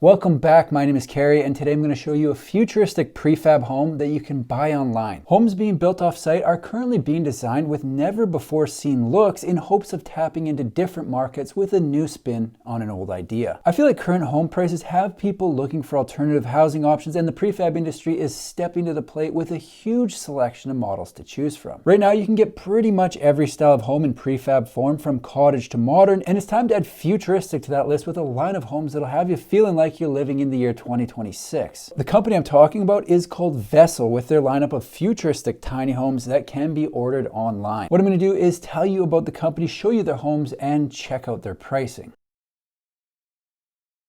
Welcome back, my name is Carrie, and today I'm going to show you a futuristic prefab home that you can buy online. Homes being built off-site are currently being designed with never before seen looks in hopes of tapping into different markets with a new spin on an old idea. I feel like current home prices have people looking for alternative housing options, and the prefab industry is stepping to the plate with a huge selection of models to choose from. Right now you can get pretty much every style of home in prefab form from cottage to modern, and it's time to add futuristic to that list with a line of homes that'll have you feeling like you're living in the year 2026. The company I'm talking about is called Vessel, with their lineup of futuristic tiny homes that can be ordered online. What I'm going to do is tell you about the company, show you their homes, and check out their pricing.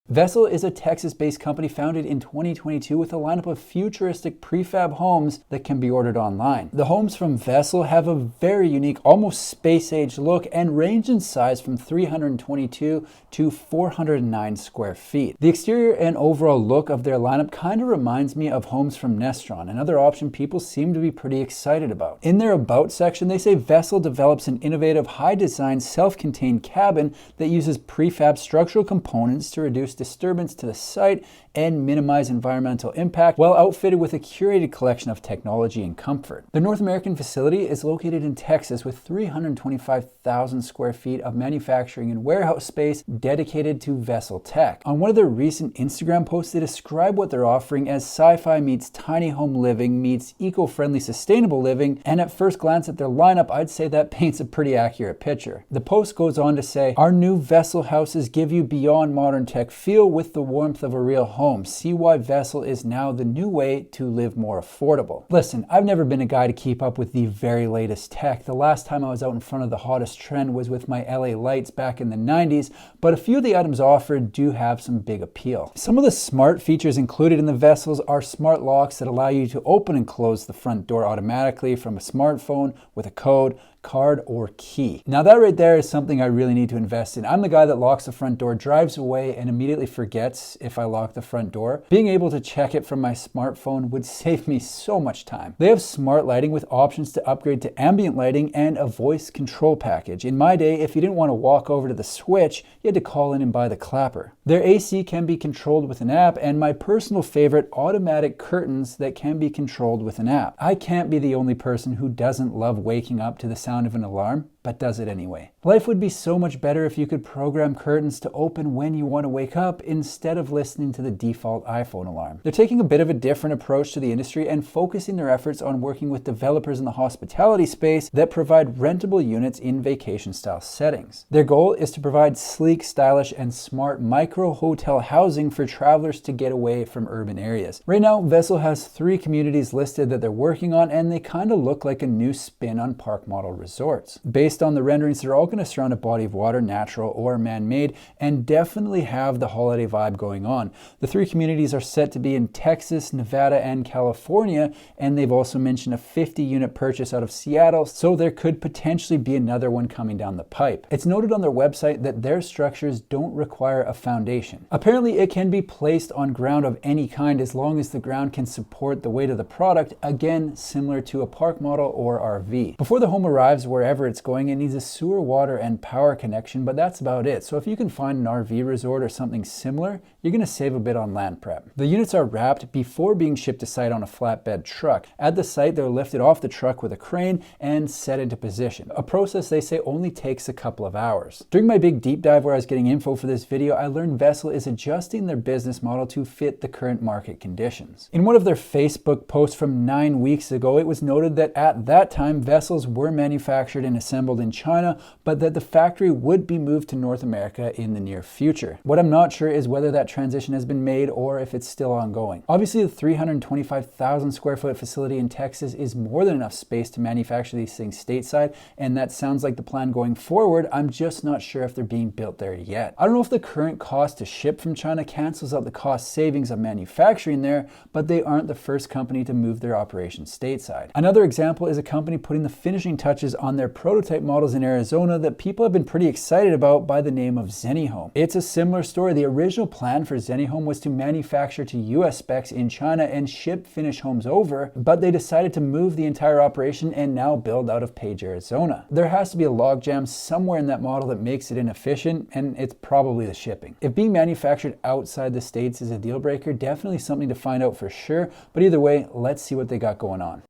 Vessel is a Texas-based company founded in 2022 with a lineup of futuristic prefab homes that can be ordered online. The homes from Vessel have a very unique, almost space-age look and range in size from 322 to 409 square feet. The exterior and overall look of their lineup kind of reminds me of homes from Nestron, another option people seem to be pretty excited about. In their About section, they say Vessel develops an innovative, high-design, self-contained cabin that uses prefab structural components to reduce disturbance to the site and minimize environmental impact, while outfitted with a curated collection of technology and comfort. The North American facility is located in Texas with 325,000 square feet of manufacturing and warehouse space dedicated to Vessel tech. On one of their recent Instagram posts, they describe what they're offering as sci-fi meets tiny home living meets eco-friendly sustainable living, and at first glance at their lineup, I'd say that paints a pretty accurate picture. The post goes on to say, "Our new Vessel houses give you beyond modern tech feel with the warmth of a real home. See why Vessel is now the new way to live more affordable." Listen, I've never been a guy to keep up with the very latest tech. The last time I was out in front of the hottest trend was with my LA lights back in the 90s, but a few of the items offered do have some big appeal. Some of the smart features included in the Vessels are smart locks that allow you to open and close the front door automatically from a smartphone with a code, card, or key. Now that right there is something I really need to invest in. I'm the guy that locks the front door, drives away, and immediately forgets if I lock the front door. Being able to check it from my smartphone would save me so much time. They have smart lighting with options to upgrade to ambient lighting and a voice control package. In my day, if you didn't want to walk over to the switch, you had to call in and buy the clapper. Their AC can be controlled with an app, and my personal favorite, automatic curtains that can be controlled with an app. I can't be the only person who doesn't love waking up to the sound of an alarm, but does it anyway. Life would be so much better if you could program curtains to open when you want to wake up instead of listening to the default iPhone alarm. They're taking a bit of a different approach to the industry and focusing their efforts on working with developers in the hospitality space that provide rentable units in vacation-style settings. Their goal is to provide sleek, stylish, and smart micro-hotel housing for travelers to get away from urban areas. Right now, Vessel has 3 communities listed that they're working on, and they kind of look like a new spin on park model resorts. Based on the renderings, they're all going to surround a body of water, natural or man-made, and definitely have the holiday vibe going on. The 3 communities are set to be in Texas, Nevada, and California, and they've also mentioned a 50-unit purchase out of Seattle, so there could potentially be another one coming down the pipe. It's noted on their website that their structures don't require a foundation. Apparently, it can be placed on ground of any kind as long as the ground can support the weight of the product, again, similar to a park model or RV. Before the home arrives wherever it's going, it needs a sewer, water, and power connection, but that's about it. So if you can find an RV resort or something similar, you're going to save a bit on land prep. The units are wrapped before being shipped to site on a flatbed truck. At the site, they're lifted off the truck with a crane and set into position, a process they say only takes a couple of hours. During my big deep dive where I was getting info for this video, I learned Vessel is adjusting their business model to fit the current market conditions. In one of their Facebook posts from 9 weeks ago, it was noted that at that time, Vessels were manufactured and assembled in China, but that the factory would be moved to North America in the near future. What I'm not sure is whether that transition has been made or if it's still ongoing. Obviously, the 325,000 square foot facility in Texas is more than enough space to manufacture these things stateside, and that sounds like the plan going forward. I'm just not sure if they're being built there yet. I don't know if the current cost to ship from China cancels out the cost savings of manufacturing there, but they aren't the first company to move their operations stateside. Another example is a company putting the finishing touches on their prototype models in Arizona that people have been pretty excited about by the name of Zenny Home. It's a similar story. The original plan plan for Zenny Home was to manufacture to US specs in China and ship finished homes over, but they decided to move the entire operation and now build out of Page, Arizona. There has to be a logjam somewhere in that model that makes it inefficient, and it's probably the shipping. If being manufactured outside the States is a deal breaker, definitely something to find out for sure, but either way, let's see what they got going on.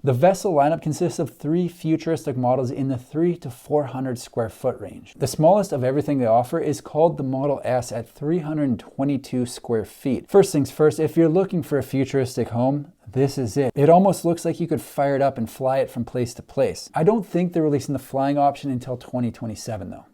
The Vessel lineup consists of 3 futuristic models in the 300 to 400 square foot range. The smallest of everything they offer is called the Model S at 322 square feet. First things first, if you're looking for a futuristic home, this is it. It almost looks like you could fire it up and fly it from place to place. I don't think they're releasing the flying option until 2027 though.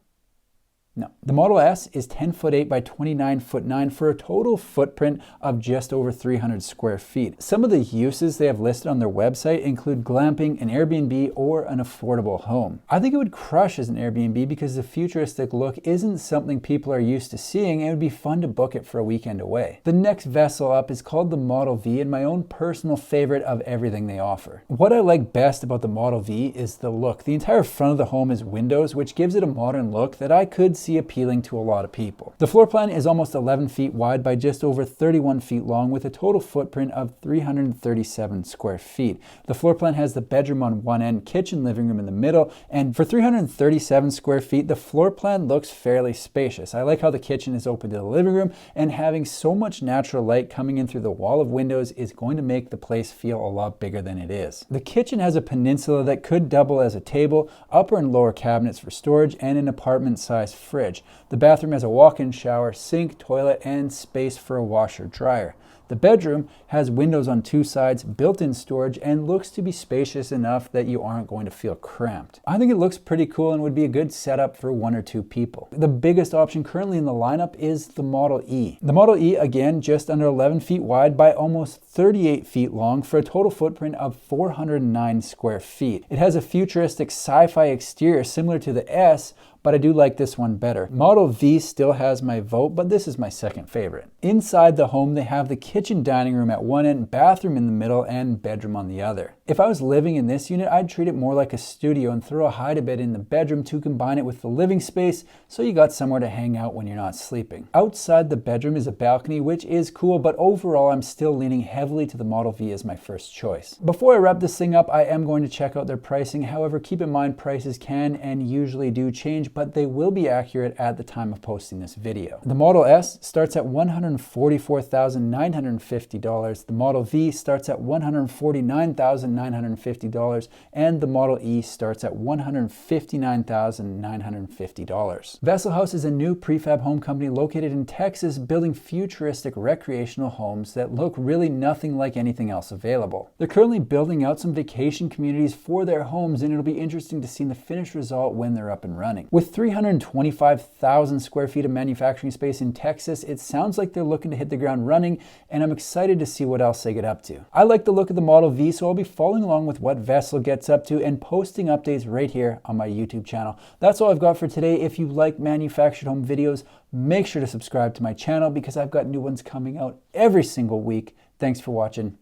No. The Model S is 10'8" by 29'9" for a total footprint of just over 300 square feet. Some of the uses they have listed on their website include glamping, an Airbnb, or an affordable home. I think it would crush as an Airbnb because the futuristic look isn't something people are used to seeing, and it would be fun to book it for a weekend away. The next vessel up is called the Model V, and my own personal favorite of everything they offer. What I like best about the Model V is the look. The entire front of the home is windows, which gives it a modern look that I could see appealing to a lot of people. The floor plan is almost 11 feet wide by just over 31 feet long with a total footprint of 337 square feet. The floor plan has the bedroom on one end, kitchen, living room in the middle, and for 337 square feet, the floor plan looks fairly spacious. I like how the kitchen is open to the living room, and having so much natural light coming in through the wall of windows is going to make the place feel a lot bigger than it is. The kitchen has a peninsula that could double as a table, upper and lower cabinets for storage, and an apartment-sized fridge. The bathroom has a walk-in shower, sink, toilet, and space for a washer-dryer. The bedroom has windows on 2 sides, built-in storage, and looks to be spacious enough that you aren't going to feel cramped. I think it looks pretty cool and would be a good setup for 1 or 2 people. The biggest option currently in the lineup is the Model E. The Model E, again, just under 11 feet wide by almost 38 feet long for a total footprint of 409 square feet. It has a futuristic sci-fi exterior similar to the S, but I do like this one better. Model V still has my vote, but this is my second favorite. Inside the home, they have the kitchen dining room at one end, bathroom in the middle, and bedroom on the other. If I was living in this unit, I'd treat it more like a studio and throw a hide-a-bed in the bedroom to combine it with the living space so you got somewhere to hang out when you're not sleeping. Outside the bedroom is a balcony, which is cool, but overall I'm still leaning heavily to the Model V as my first choice. Before I wrap this thing up, I am going to check out their pricing. However, keep in mind prices can and usually do change, but they will be accurate at the time of posting this video. The Model S starts at $144,950. The Model V starts at $149,950, and the Model E starts at $159,950. Vessel House is a new prefab home company located in Texas, building futuristic recreational homes that look really nothing like anything else available. They're currently building out some vacation communities for their homes, and it'll be interesting to see the finished result when they're up and running. With 325,000 square feet of manufacturing space in Texas, it sounds like they're looking to hit the ground running, and I'm excited to see what else they get up to. I like the look of the Model V, so I'll be following along with what Vessel gets up to and posting updates right here on my YouTube channel. That's all I've got for today. If you like manufactured home videos, make sure to subscribe to my channel because I've got new ones coming out every single week. Thanks for watching.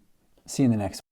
See you in the next one.